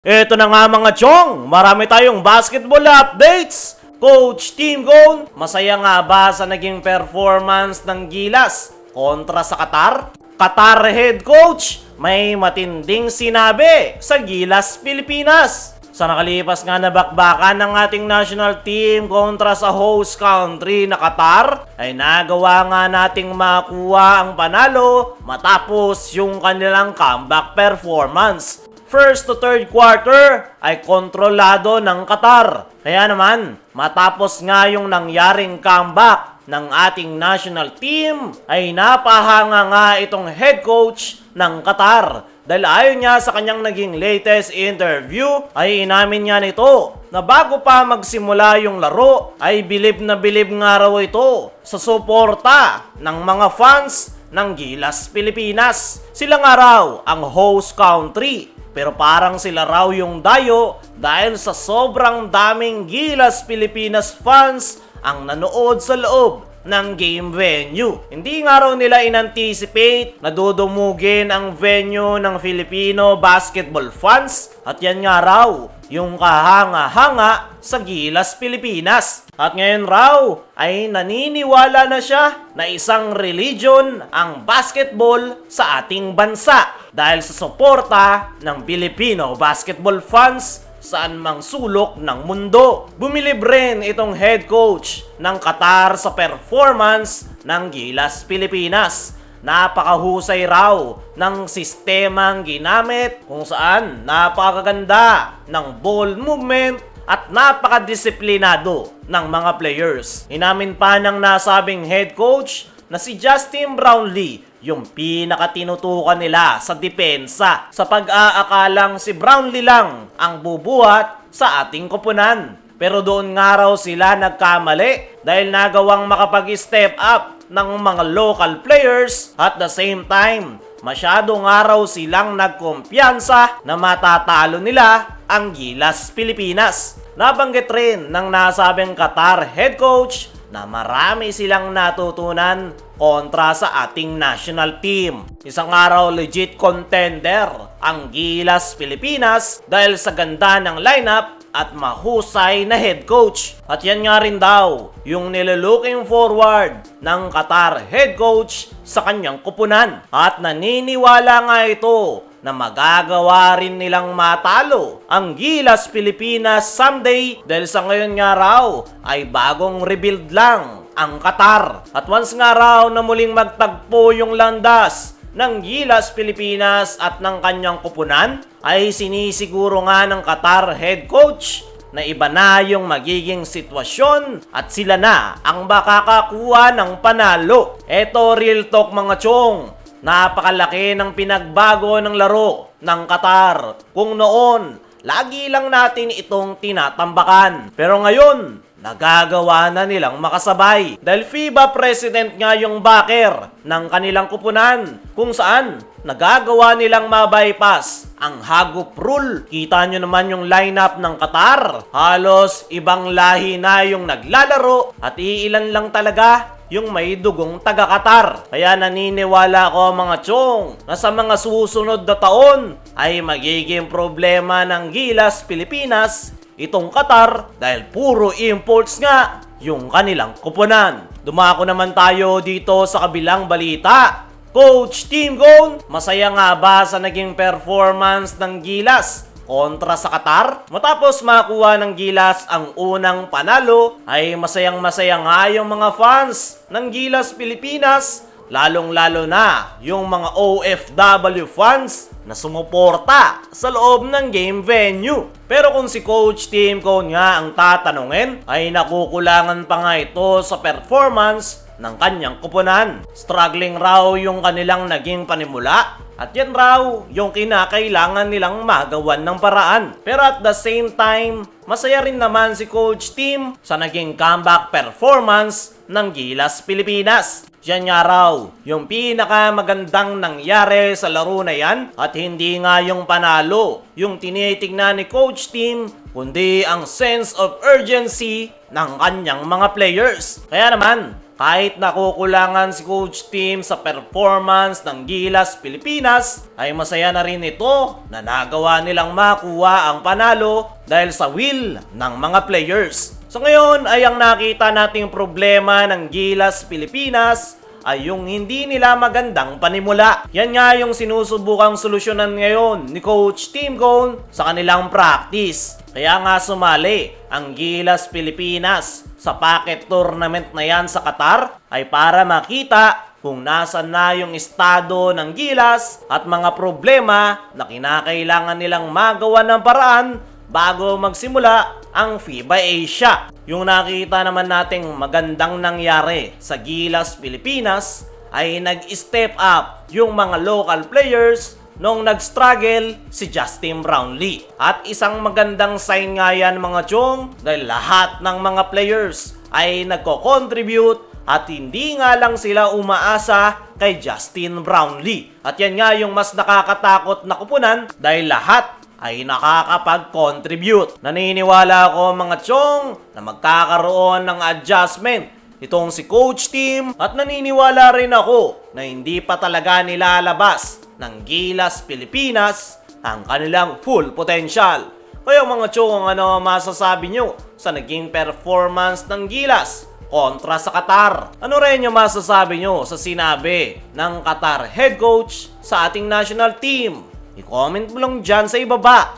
Eto na nga mga chong, marami tayong basketball updates. Coach Team Gone, masaya nga ba sa naging performance ng Gilas kontra sa Qatar? Qatar head coach, may matinding sinabi sa Gilas Pilipinas. Sa nakalipas nga na bakbakan ng ating national team kontra sa host country na Qatar, ay nagawa nga nating makuha ang panalo matapos yung kanilang comeback performance. First to third quarter ay kontrolado ng Qatar. Kaya naman, matapos nga yung nangyaring comeback ng ating national team, ay napahanga nga itong head coach ng Qatar. Dahil ayon niya sa kanyang naging latest interview, ay inamin niya nito na bago pa magsimula yung laro, ay bilib na bilib nga raw ito sa suporta ng mga fans ng Gilas Pilipinas. Sila nga raw ang host country. Pero parang sila raw yung dayo dahil sa sobrang daming Gilas Pilipinas fans ang nanood sa loob ng game venue. Hindi nga raw nila inanticipate na dudumugin ang venue ng Filipino basketball fans at yan nga raw yung kahanga-hanga sa Gilas Pilipinas. At ngayon raw ay naniniwala na siya na isang religion ang basketball sa ating bansa dahil sa suporta ng Filipino basketball fans saan mang sulok ng mundo. Bumilib rin itong head coach ng Qatar sa performance ng Gilas Pilipinas. Napakahusay raw ng sistemang ginamit kung saan napakaganda ng ball movement at napakadisiplinado ng mga players. Inamin pa ng nasabing head coach na si Justin Brownlee yung pinakatinutukan nila sa depensa sa pag-aakalang si Brownlee lang ang bubuhat sa ating koponan. Pero doon nga raw sila nagkamali dahil nagawang makapag-step up ng mga local players at the same time masyado nga raw silang nagkumpiyansa na matatalo nila ang Gilas Pilipinas. Nabanggit rin ng nasabing Qatar head coach na marami silang natutunan kontra sa ating national team. Isang araw legit contender ang Gilas Pilipinas dahil sa ganda ng lineup at mahusay na head coach. At yan nga rin daw yung nilolooking forward ng Qatar head coach sa kanyang kupunan. At naniniwala nga ito na magagawa rin nilang matalo ang Gilas Pilipinas someday dahil sa ngayon nga raw ay bagong rebuild lang ang Qatar. At once nga raw na muling magtagpo yung landas ng Gilas Pilipinas at ng kanyang kupunan, ay sinisiguro nga ng Qatar head coach na iba na yung magiging sitwasyon at sila na ang makakakuha ng panalo. Eto real talk mga chong, napakalaki ng pinagbago ng laro ng Qatar. Kung noon, lagi lang natin itong tinatambakan. Pero ngayon, nagagawa na nilang makasabay. Dahil FIBA President nga yung backer ng kanilang kupunan kung saan nagagawa nilang mabypass ang hagop rule. Kita nyo naman yung lineup ng Qatar. Halos ibang lahi na yung naglalaro at iilan lang talaga yung may dugong taga-Qatar. Kaya naniniwala ko mga chong na sa mga susunod na taon ay magiging problema ng Gilas Pilipinas itong Qatar dahil puro imports nga yung kanilang kupunan. Dumako naman tayo dito sa kabilang balita. Coach Team Gone, masaya nga ba sa naging performance ng Gilas kontra sa Qatar? Matapos makuha ng Gilas ang unang panalo, ay masayang-masaya nga yung mga fans ng Gilas Pilipinas, lalong-lalo na yung mga OFW fans na sumuporta sa loob ng game venue. Pero kung si Coach Team Gone nga ang tatanungin, ay nakukulangan pa nga ito sa performance ng kanyang kupunan. Struggling raw yung kanilang naging panimula at yan raw yung kinakailangan nilang magawan ng paraan. Pero at the same time, masaya rin naman si Coach Team sa naging comeback performance ng Gilas Pilipinas. Yan nga raw yung pinakamagandang nangyari sa laro na yan at hindi nga yung panalo yung tinitignan ni Coach Team kundi ang sense of urgency ng kanyang mga players. Kaya naman, kahit nakukulangan si Coach Team sa performance ng Gilas Pilipinas, ay masaya na rin ito na nagawa nilang makuha ang panalo dahil sa will ng mga players. So ngayon ay ang nakita nating problema ng Gilas Pilipinas ay yung hindi nila magandang panimula. Yan nga yung sinusubukang solusyonan ngayon ni Coach Tim Cone sa kanilang practice. Kaya nga sumali ang Gilas Pilipinas sa packet tournament na yan sa Qatar ay para makita kung nasan na yung estado ng Gilas at mga problema na kinakailangan nilang magawa ng paraan bago magsimula ang FIBA Asia. Yung nakita naman nating magandang nangyari sa Gilas Pilipinas ay nag-step up yung mga local players nung nag-struggle si Justin Brownlee. At isang magandang sign nga yan mga chong dahil lahat ng mga players ay nagko-contribute at hindi nga lang sila umaasa kay Justin Brownlee. At yan nga yung mas nakakatakot na kupunan dahil lahat ay nakakapag-contribute. Naniniwala ako mga chong na magkakaroon ng adjustment itong si Coach Team at naniniwala rin ako na hindi pa talaga nilalabas ng Gilas Pilipinas ang kanilang full potential. Kaya mga chong, ano masasabi nyo sa naging performance ng Gilas kontra sa Qatar? Ano rin yung masasabi nyo sa sinabi ng Qatar head coach sa ating national team? I-comment mo lang dyan sa ibaba.